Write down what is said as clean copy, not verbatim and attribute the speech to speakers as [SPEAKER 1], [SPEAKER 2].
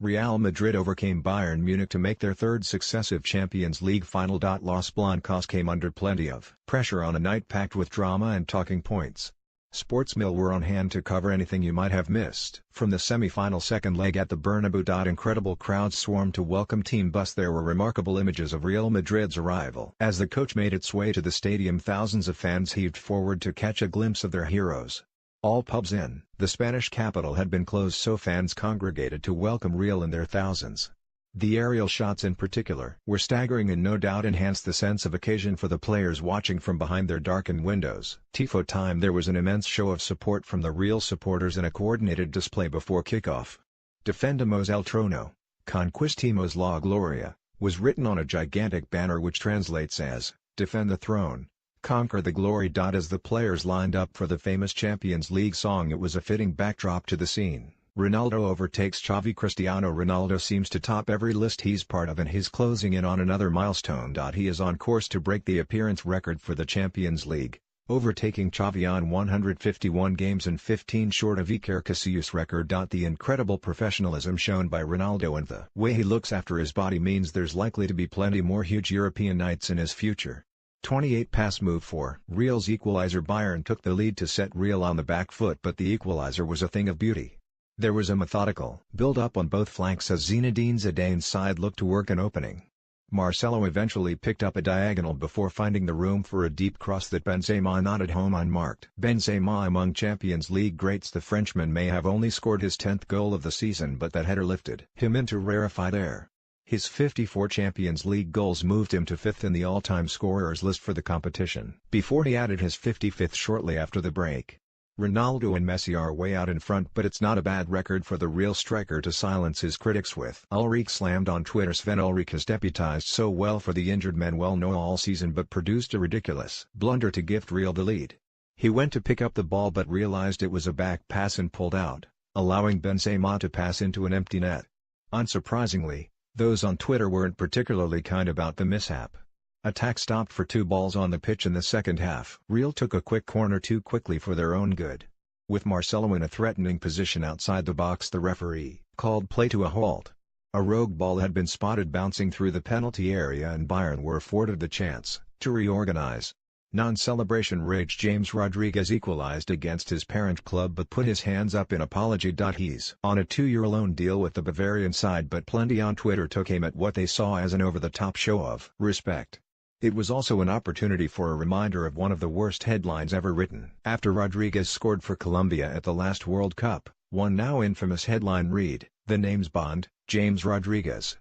[SPEAKER 1] Real Madrid overcame Bayern Munich to make their third successive Champions League final. Los Blancos came under plenty of pressure on a night packed with drama and talking points. Sportsmill were on hand to cover anything you might have missed. From the semi-final second leg at the Bernabeu. Incredible crowds swarmed to welcome Team Bus. There were remarkable images of Real Madrid's arrival. As the coach made its way to the stadium, thousands of fans heaved forward to catch a glimpse of their heroes. All pubs in the Spanish capital had been closed, so fans congregated to welcome Real in their thousands. The aerial shots in particular were staggering and no doubt enhanced the sense of occasion for the players watching from behind their darkened windows. Tifo time. There was an immense show of support from the Real supporters and a coordinated display before kickoff. Defendemos el trono, conquistimos la gloria, was written on a gigantic banner which translates as, defend the throne, conquer the glory. As the players lined up for the famous Champions League song, it was a fitting backdrop to the scene. Ronaldo overtakes Xavi. Cristiano Ronaldo seems to top every list he's part of and he's closing in on another milestone. He is on course to break the appearance record for the Champions League, overtaking Xavi on 151 games and 15 short of Iker Casillas' record. The incredible professionalism shown by Ronaldo and the way he looks after his body means there's likely to be plenty more huge European nights in his future. 28 pass move for Real's equalizer. Bayern took the lead to set Real on the back foot, but the equalizer was a thing of beauty. There was a methodical build-up on both flanks as Zinedine Zidane's side looked to work an opening. Marcelo eventually picked up a diagonal before finding the room for a deep cross that Benzema nodded home unmarked. Benzema among Champions League greats. The Frenchman may have only scored his 10th goal of the season, but that header lifted him into rarefied air. His 54 Champions League goals moved him to 5th in the all-time scorers list for the competition, before he added his 55th shortly after the break. Ronaldo and Messi are way out in front, but it's not a bad record for the Real striker to silence his critics with. Ulreich slammed on Twitter. Sven Ulreich has deputized so well for the injured men all season, but produced a ridiculous blunder to gift Real the lead. He went to pick up the ball but realized it was a back pass and pulled out, allowing Benzema to pass into an empty net. Unsurprisingly, those on Twitter weren't particularly kind about the mishap. Attack stopped for 2 balls on the pitch in the second half. Real took a quick corner too quickly for their own good. With Marcelo in a threatening position outside the box, the referee called play to a halt. A rogue ball had been spotted bouncing through the penalty area and Bayern were afforded the chance to reorganize. Non-celebration rage. James Rodriguez equalized against his parent club but put his hands up in apology. He's on a 2-year loan deal with the Bavarian side, but plenty on Twitter took aim at what they saw as an over-the-top show of respect. It was also an opportunity for a reminder of one of the worst headlines ever written. After Rodriguez scored for Colombia at the last World Cup, one now infamous headline read, "The name's Bond, James Rodriguez."